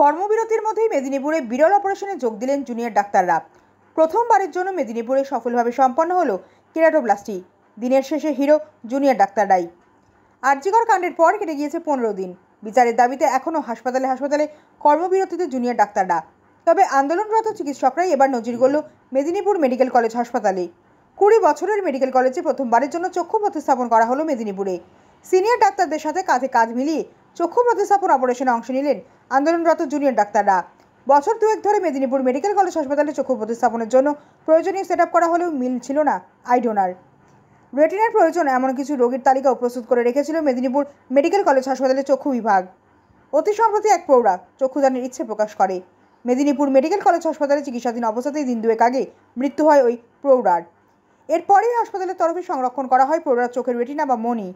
কর্মবিরতির মধ্যেই মেদিনীপুরে বিরল অপারেশনে যোগ দিলেন জুনিয়র ডাক্তাররা। প্রথমবারের জন্য মেদিনীপুরে সফলভাবে সম্পন্ন হলো কেরাটোপ্লাস্টি। দিনের শেষে হিরো জুনিয়র ডাক্তাররাই। আরজিকর কাণ্ডের পর কেটে গিয়েছে 15 দিন। বিচারের দাবিতে এখনও হাসপাতালে কর্মবিরতিতে জুনিয়র ডাক্তাররা। তবে আন্দোলনরত চিকিৎসকরাই এবার নজির গড়ল মেদিনীপুর মেডিকেল কলেজ হাসপাতালে। 20 বছরের মেডিকেল কলেজে প্রথমবারের জন্য চক্ষু প্রতিস্থাপন করা হলো মেদিনীপুরে। সিনিয়র ডাক্তারদের সাথে কাঁধে কাঁধ মিলিয়ে চক্ষু প্রতিস্থাপন অপারেশনে অংশ নিলেন আন্দোলনরত জুনিয়র ডাক্তাররা। বছর দুয়েক ধরে মেদিনীপুর মেডিকেল কলেজ হাসপাতালে চক্ষু প্রতিস্থাপনের জন্য প্রয়োজনীয় সেট আপ করা হলেও মিল ছিল না আই ডোনার। রেটিনার প্রয়োজন এমন কিছু রোগীর তালিকাও প্রস্তুত করে রেখেছিল মেদিনীপুর মেডিকেল কলেজ হাসপাতালের চক্ষু বিভাগ। অতি সম্প্রতি এক প্রৌঢ়া চক্ষুদানের ইচ্ছে প্রকাশ করে। মেদিনীপুর মেডিকেল কলেজ হাসপাতালে চিকিৎসাধীন অবস্থাতেই দিন দুয়েক আগে মৃত্যু হয় ওই প্রৌঢ়ার। এরপরেই হাসপাতালের তরফে সংরক্ষণ করা হয় প্রৌঢ়ার চোখের রেটিনা বা মণি।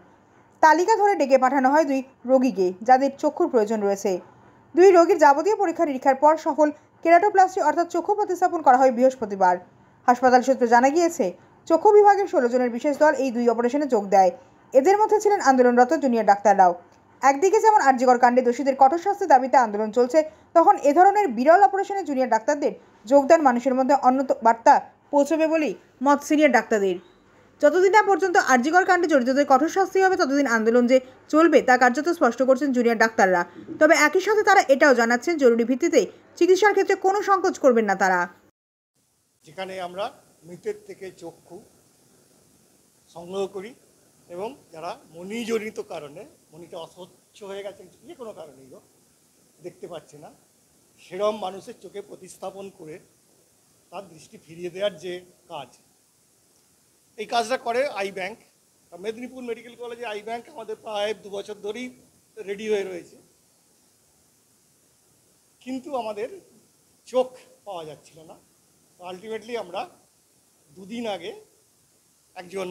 তালিকা ধরে ডেকে পাঠানো হয় 2 রোগীকে যাদের চক্ষুর প্রয়োজন রয়েছে। 2 রোগীর যাবতীয় পরীক্ষা নিরীক্ষার পর সফল কেরাটোপ্লাস্টি অর্থাৎ চক্ষু প্রতিস্থাপন করা হয় বৃহস্পতিবার। হাসপাতাল সূত্রে জানা গিয়েছে, চক্ষু বিভাগের 16 জনের বিশেষ দল এই 2 অপারেশনে যোগ দেয়। এদের মধ্যে ছিলেন আন্দোলনরত জুনিয়র ডাক্তাররাও। একদিকে যেমন আরজিকর কাণ্ডে দোষীদের কঠোর শাস্তির দাবিতে আন্দোলন চলছে, তখন এ ধরনের বিরল অপারেশনে জুনিয়র ডাক্তারদের যোগদান মানুষের মধ্যে অন্য বার্তা পৌঁছবে বলেই মত সিনিয়র ডাক্তারদের। যতদিন না পর্যন্ত আরজিকর কাণ্ডে জড়িতদের কঠোর শাস্তি হবে, ততদিন আন্দোলন যে চলবে তা কার্যত স্পষ্ট করছেন জুনিয়র ডাক্তাররা। তবে একই সাথে তারা এটাও জানাচ্ছেন, জরুরি ভিত্তিতে চিকিৎসার ক্ষেত্রে কোনো সংকোচ করবেন না তারা। যেখানে আমরা মৃতের থেকে চক্ষু সংগ্রহ করি এবং যারা মণিজনিত কারণে মণিটা অস্বচ্ছ হয়ে গেছে, যে কোনো কারণেই হোক দেখতে পাচ্ছে না, সেরম মানুষের চোখে প্রতিস্থাপন করে তার দৃষ্টি ফিরিয়ে দেওয়ার যে কাজ, এই কাজটা করে আই ব্যাংক। মেদিনীপুর মেডিকেল কলেজে আই ব্যাংক আমাদের প্রায় 2 বছর ধরেই রেডি হয়ে রয়েছে, কিন্তু আমাদের চোখ পাওয়া যাচ্ছিল না। আলটিমেটলি আমরা 2 দিন আগে একজন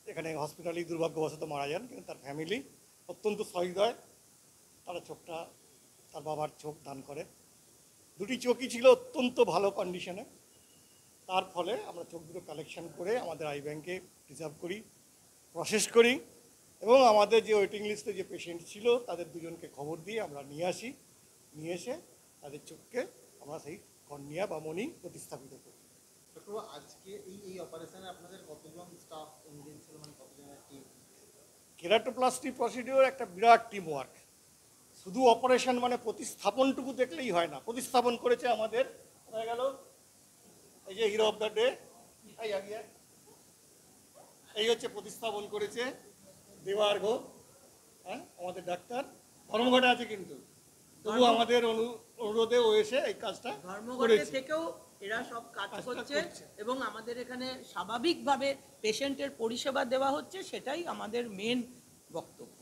এখানে হসপিটালেই দুর্ভাগ্যবশত মারা যান, কিন্তু তার ফ্যামিলি অত্যন্ত সহৃদয়, তারা চোখটা তার বাবার চোখ দান করে। 2টি চোখই ছিল অত্যন্ত ভালো কন্ডিশনে। তার ফলে আমরা চোখ দুটো কালেকশন করে আমাদের আই ব্যাংকে রিজার্ভ করি, প্রসেস করি এবং আমাদের যে ওয়েটিং লিস্টে যে পেশেন্ট ছিল তাদের 2 জনকে খবর দিয়ে আমরা নিয়ে আসি। নিয়ে এসে তাদের চোখকে আমরা সেই কর্নিয়া বা মণি প্রতিস্থাপিত করি। আজকে এই অপারেশনে আপনাদের কতজন স্টাফ এনগেজ ছিল, মানে কতজনের টিম? কেরাটোপ্লাস্টি প্রসিডিওর একটা বিরাট টিম ওয়ার্ক। শুধু অপারেশন মানে প্রতিস্থাপনটুকু দেখলেই হয় না। প্রতিস্থাপন করেছে আমাদের, হয়ে গেল এই যে হিরো অফ দ্য ডে, এই হচ্ছে প্রতিস্থাপন করেছে দেবার্ঘ, হ্যাঁ আমাদের ডাক্তার ধর্মঘটে আছে, কিন্তু তবু আমাদের অনুরোধে ও এসে এই কাজটা ধর্মঘটে থেকেও এরা সব কাজ করছে এবং আমাদের এখানে স্বাভাবিকভাবে পেশেন্টের পরিষেবা দেওয়া হচ্ছে, সেটাই আমাদের মেন বক্তব্য।